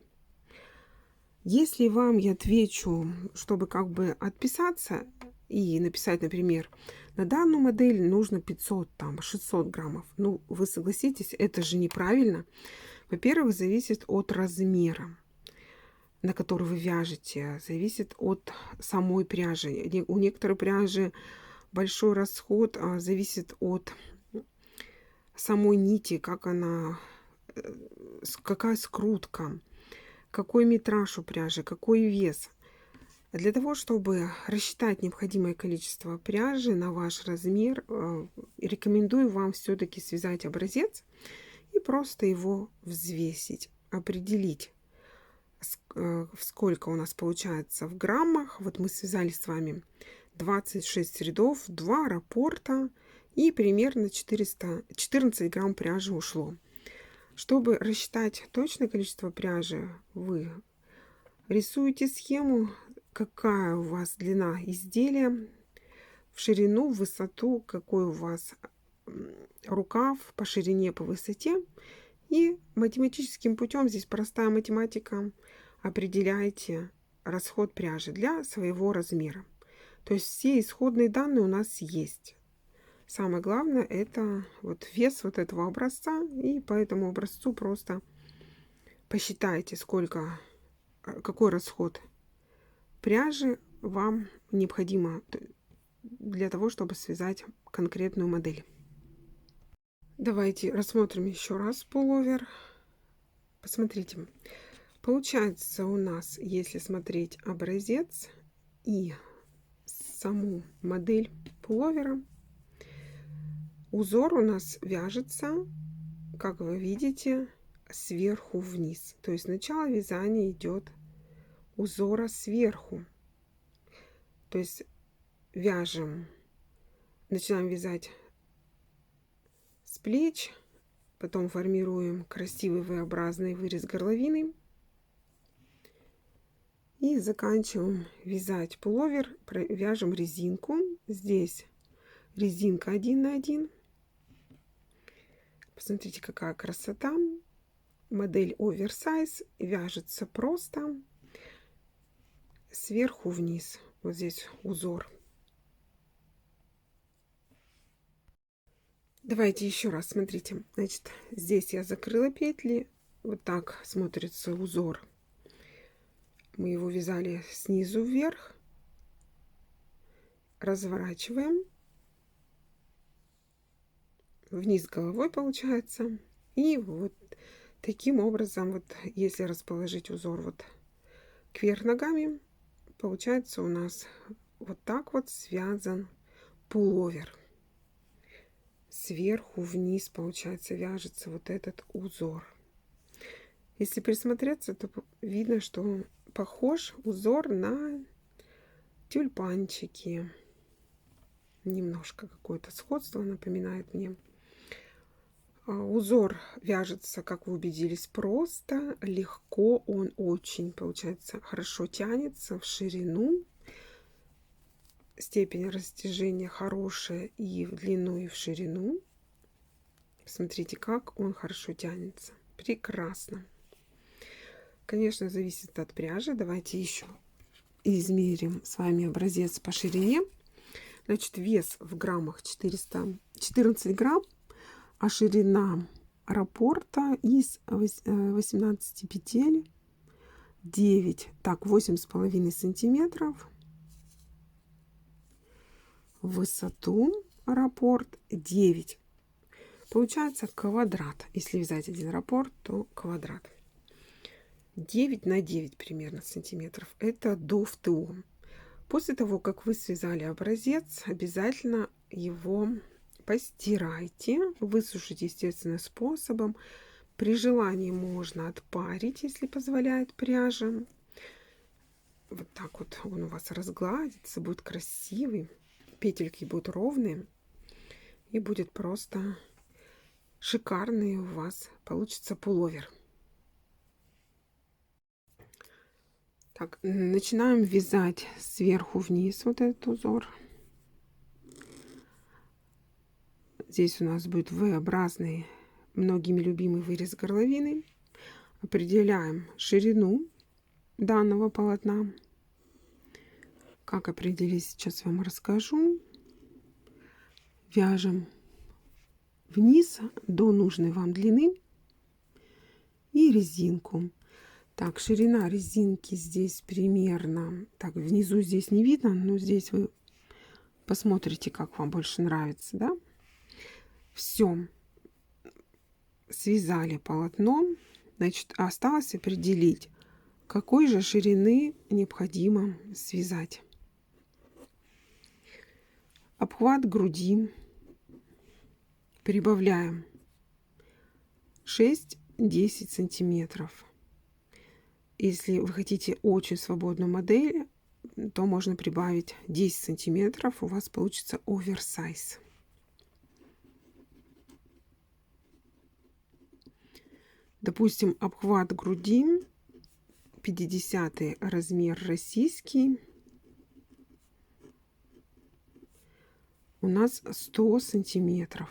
Если вам я отвечу, чтобы как бы отписаться и написать, например, на данную модель нужно 500, там, 600 граммов. Ну, вы согласитесь, это же неправильно. Во-первых, зависит от размера, на который вы вяжете, зависит от самой пряжи. У некоторой пряжи большой расход зависит от самой нити, как она, какая скрутка, какой метраж у пряжи, какой вес. Для того, чтобы рассчитать необходимое количество пряжи на ваш размер, рекомендую вам все-таки связать образец и просто его взвесить, определить, сколько у нас получается в граммах. Вот мы связали с вами 26 рядов, 2 раппорта и примерно 14 грамм пряжи ушло. Чтобы рассчитать точное количество пряжи, вы рисуете схему, какая у вас длина изделия, в ширину, в высоту, какой у вас рукав, по ширине, по высоте. И математическим путем, здесь простая математика, определяете расход пряжи для своего размера. То есть все исходные данные у нас есть. Самое главное это вот вес вот этого образца. И по этому образцу просто посчитайте, какой расход пряжи вам необходимо для того, чтобы связать конкретную модель. Давайте рассмотрим еще раз пуловер. Посмотрите, получается у нас, если смотреть образец и саму модель пуловера, узор у нас вяжется, как вы видите, сверху вниз. То есть начало вязания идет узора сверху. То есть вяжем, начинаем вязать с плеч, потом формируем красивый V-образный вырез горловины и заканчиваем вязать пуловер, вяжем резинку. Здесь резинка 1 на 1. Посмотрите, какая красота. Модель оверсайз, вяжется просто сверху вниз. Вот здесь узор. Давайте еще раз, смотрите. Значит, здесь я закрыла петли. Вот так смотрится узор. Мы его вязали снизу вверх. Разворачиваем. Вниз головой получается. И вот таким образом, вот если расположить узор вот кверх ногами, получается у нас вот так вот связан пуловер. Сверху вниз, получается, вяжется вот этот узор. Если присмотреться, то видно, что похож узор на тюльпанчики. Немножко какое-то сходство напоминает мне. Узор вяжется, как вы убедились, просто, легко. Он очень, получается, хорошо тянется в ширину. Степень растяжения хорошая и в длину, и в ширину. Посмотрите, как он хорошо тянется. Прекрасно. Конечно, зависит от пряжи. Давайте еще измерим с вами образец по ширине. Значит, вес в граммах 414 грамм, а ширина раппорта из 18 петель 9, так, 8,5 сантиметров. В высоту раппорт 9. Получается квадрат. Если взять один раппорт, то квадрат. 9 на 9 примерно сантиметров. Это до ФТО. После того, как вы связали образец, обязательно его постирайте, высушите естественным способом. При желании можно отпарить, если позволяет пряжа. Вот так вот он у вас разгладится, будет красивый. Петельки будут ровные. И будет просто шикарный у вас получится пуловер. Так, начинаем вязать сверху вниз вот этот узор. Здесь у нас будет V-образный, многими любимый вырез горловины. Определяем ширину данного полотна. Как определить, сейчас вам расскажу. Вяжем вниз до нужной вам длины и резинку. Так, ширина резинки здесь примерно, так, внизу здесь не видно, но здесь вы посмотрите, как вам больше нравится, да? Все, связали полотно, значит, осталось определить, какой же ширины необходимо связать. Обхват груди прибавляем 6-10 сантиметров. Если вы хотите очень свободную модель, то можно прибавить 10 сантиметров, у вас получится оверсайз. Допустим, обхват груди 50 размер российский. У нас 100 сантиметров.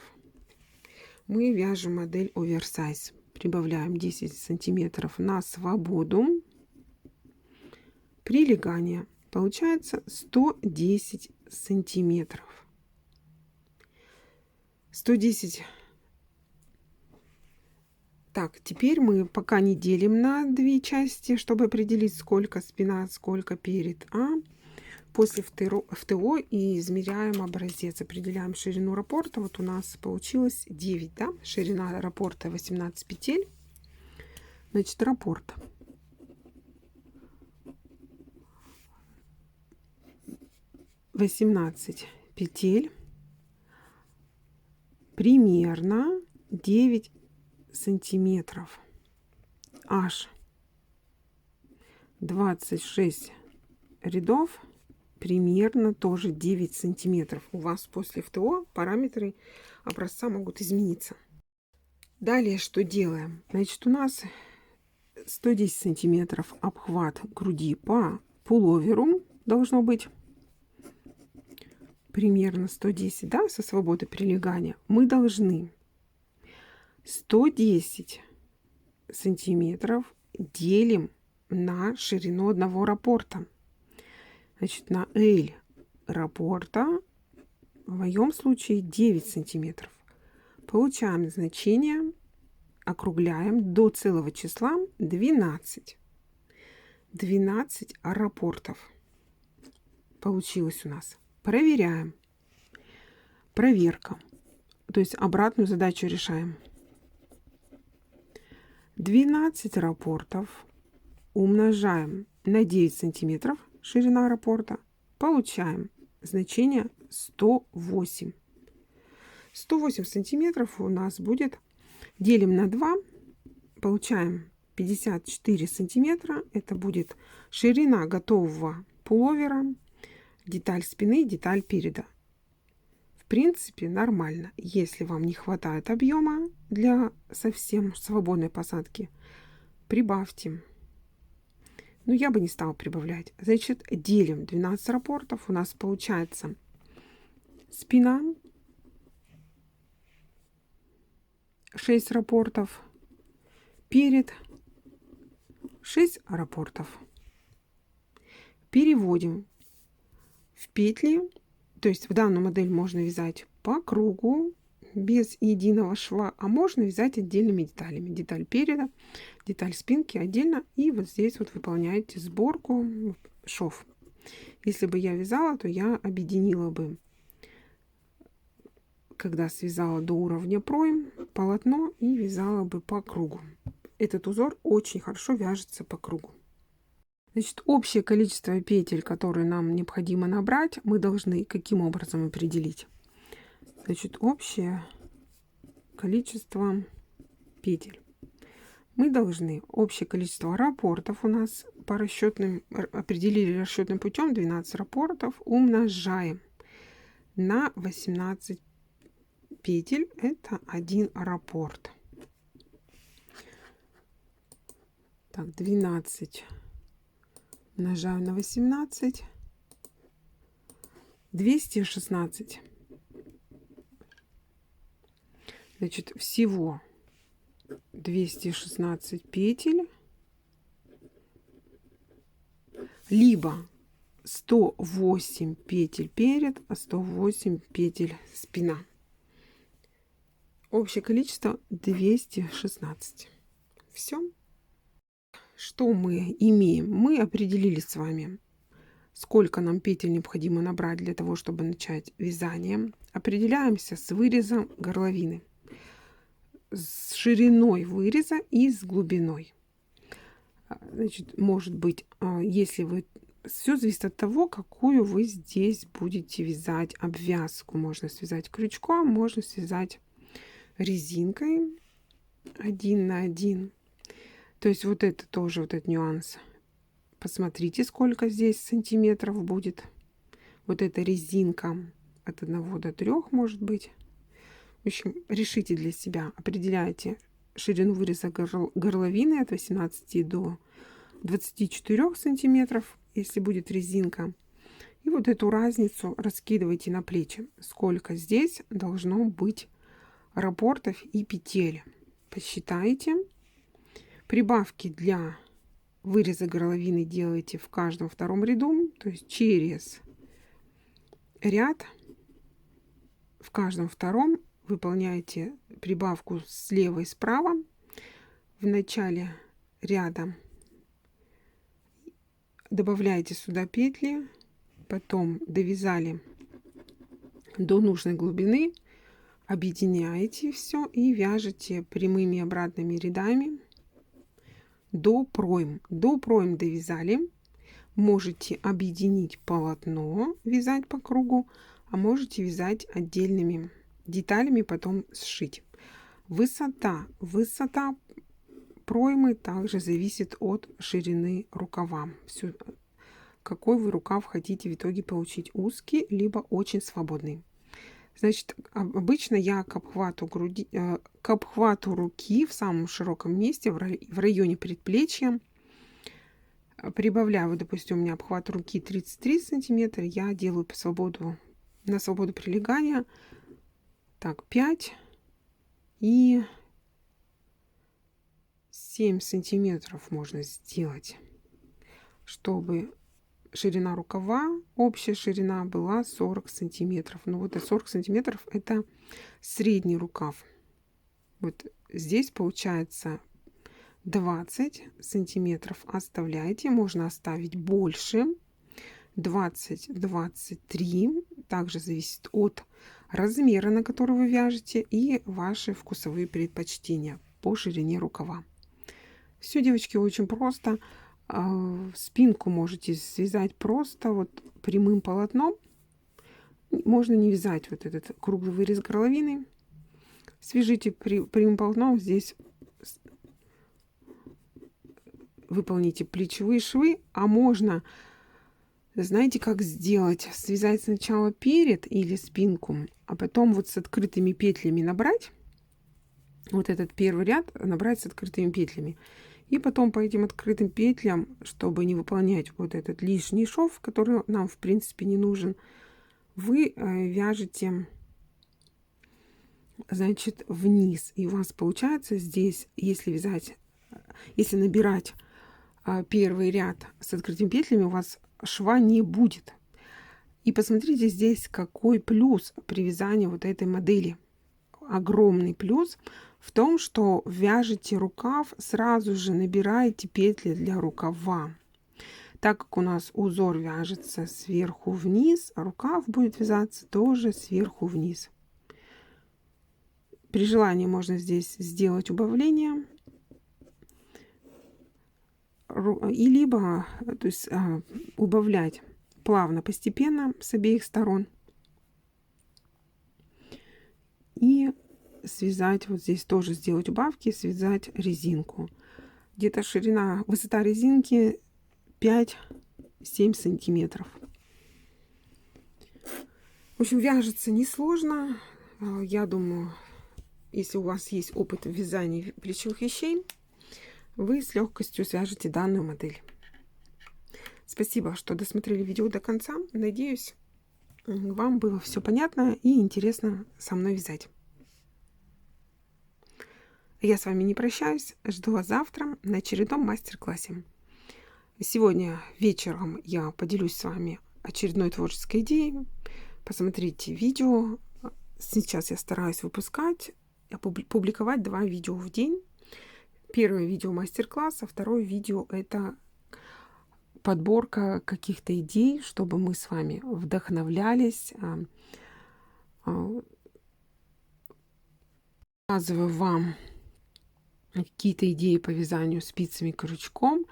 Мы вяжем модель оверсайз. Прибавляем 10 сантиметров на свободу. Прилегание. Получается 110 сантиметров. 110. Так, теперь мы пока не делим на две части, чтобы определить, сколько спина, сколько перед, после ФТО и измеряем образец, определяем ширину раппорта. Вот у нас получилось 9, да? Ширина раппорта 18 петель. Значит, раппорт. (18 петель), примерно 9 сантиметров. Аж 26 рядов, примерно тоже 9 сантиметров. У вас после ФТО параметры образца могут измениться. Далее что делаем? Значит, у нас 110 сантиметров обхват груди по пуловеру должно быть. Примерно 110, да, со свободой прилегания. Мы должны 110 сантиметров делим на ширину одного раппорта. Значит, на L раппорта в моем случае 9 сантиметров. Получаем значение, округляем до целого числа 12. 12 раппортов получилось у нас. Проверяем. Проверка. То есть обратную задачу решаем. 12 раппортов умножаем на 9 сантиметров ширина раппорта, получаем значение 108. 108 сантиметров у нас будет, делим на 2, получаем 54 сантиметра. Это будет ширина готового пуловера, деталь спины, деталь переда. В принципе, нормально. Если вам не хватает объема для совсем свободной посадки, прибавьте. Но я бы не стала прибавлять. Значит, делим 12 раппортов. У нас получается спина, 6 раппортов, перед, 6 раппортов. Переводим в петли. То есть в данную модель можно вязать по кругу, без единого шва, а можно вязать отдельными деталями. Деталь переда, деталь спинки отдельно. И вот здесь вот выполняете сборку шов. Если бы я вязала, то я объединила бы, когда связала до уровня пройм, полотно и вязала бы по кругу. Этот узор очень хорошо вяжется по кругу. Значит, общее количество петель, которые нам необходимо набрать, мы должны каким образом определить? Значит, общее количество петель. Мы должны общее количество раппортов у нас по расчетным, определили расчетным путем 12 раппортов, умножаем на 18 петель. Это 1 раппорт. Так, 12 умножаем на 18. 216. Значит, всего 216 петель, либо 108 петель перед, а 108 петель спина. Общее количество 216. Все. Что мы имеем? Мы определили с вами, сколько нам петель необходимо набрать для того, чтобы начать вязание. Определяемся с вырезом горловины, с шириной выреза и с глубиной. Значит, может быть, если вы... Все зависит от того, какую вы здесь будете вязать обвязку. Можно связать крючком, можно связать резинкой 1 на 1. То есть вот это тоже, вот этот нюанс. Посмотрите, сколько здесь сантиметров будет. Вот эта резинка от 1 до 3 может быть. В общем, решите для себя, определяйте ширину выреза горловины от 18 до 24 сантиметров, если будет резинка. И вот эту разницу раскидывайте на плечи. Сколько здесь должно быть раппортов и петель. Посчитайте. Прибавки для выреза горловины делайте в каждом втором ряду, то есть через ряд в каждом втором выполняете прибавку слева и справа. В начале ряда добавляете сюда петли, потом довязали до нужной глубины, объединяете все и вяжете прямыми обратными рядами до пройм. До пройм довязали. Можете объединить полотно, вязать по кругу, а можете вязать отдельными деталями, потом сшить. Высота проймы также зависит от ширины рукава. Какой вы рукав хотите в итоге получить, узкий либо очень свободный. Значит, обычно я к обхвату руки в самом широком месте, в районе предплечья, прибавляю. Допустим, у меня обхват руки 33 сантиметра, я делаю на свободу прилегания так 5 и 7 сантиметров можно сделать, чтобы ширина рукава, общая ширина была 40 сантиметров. Ну вот 40 сантиметров это средний рукав. Вот здесь получается 20 сантиметров оставляйте. Можно оставить больше. 20-23. Также зависит от размера, на который вы вяжете, и ваши вкусовые предпочтения по ширине рукава. Все, девочки, очень просто. Спинку можете связать просто вот прямым полотном. Можно не вязать вот этот круглый вырез горловины. Свяжите прямым полотном. Здесь выполните плечевые швы. А можно, знаете, как сделать? Связать сначала перед или спинку, а потом вот с открытыми петлями набрать. Вот этот первый ряд набрать с открытыми петлями. И потом по этим открытым петлям, чтобы не выполнять вот этот лишний шов, который нам в принципе не нужен, вы вяжете, значит, вниз. И у вас получается здесь, если вязать, если набирать первый ряд с открытыми петлями, у вас шва не будет. И посмотрите здесь, какой плюс при вязании вот этой модели. Огромный плюс в том, что вяжете рукав, сразу же набираете петли для рукава. Так как у нас узор вяжется сверху вниз, рукав будет вязаться тоже сверху вниз. При желании можно здесь сделать убавление. И либо, то есть, убавлять плавно, постепенно с обеих сторон. И связать вот здесь тоже сделать убавки, связать резинку. Где-то ширина, высота резинки 5-7 сантиметров. В общем, вяжется несложно. Я думаю, если у вас есть опыт в вязании плечевых вещей, вы с легкостью свяжете данную модель. Спасибо, что досмотрели видео до конца. Надеюсь, вам было все понятно и интересно со мной вязать. Я с вами не прощаюсь. Жду вас завтра на очередном мастер-классе. Сегодня вечером я поделюсь с вами очередной творческой идеей. Посмотрите видео. Сейчас я стараюсь выпускать, публиковать 2 видео в день. Первое видео мастер-класс, а второе видео это подборка каких-то идей, чтобы мы с вами вдохновлялись. Показываю вам какие-то идеи по вязанию спицами крючком.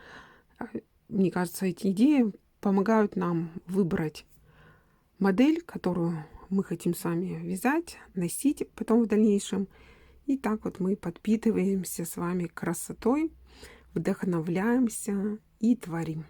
Мне кажется, эти идеи помогают нам выбрать модель, которую мы хотим с вами вязать, носить потом в дальнейшем. И так вот мы подпитываемся с вами красотой, вдохновляемся и творим.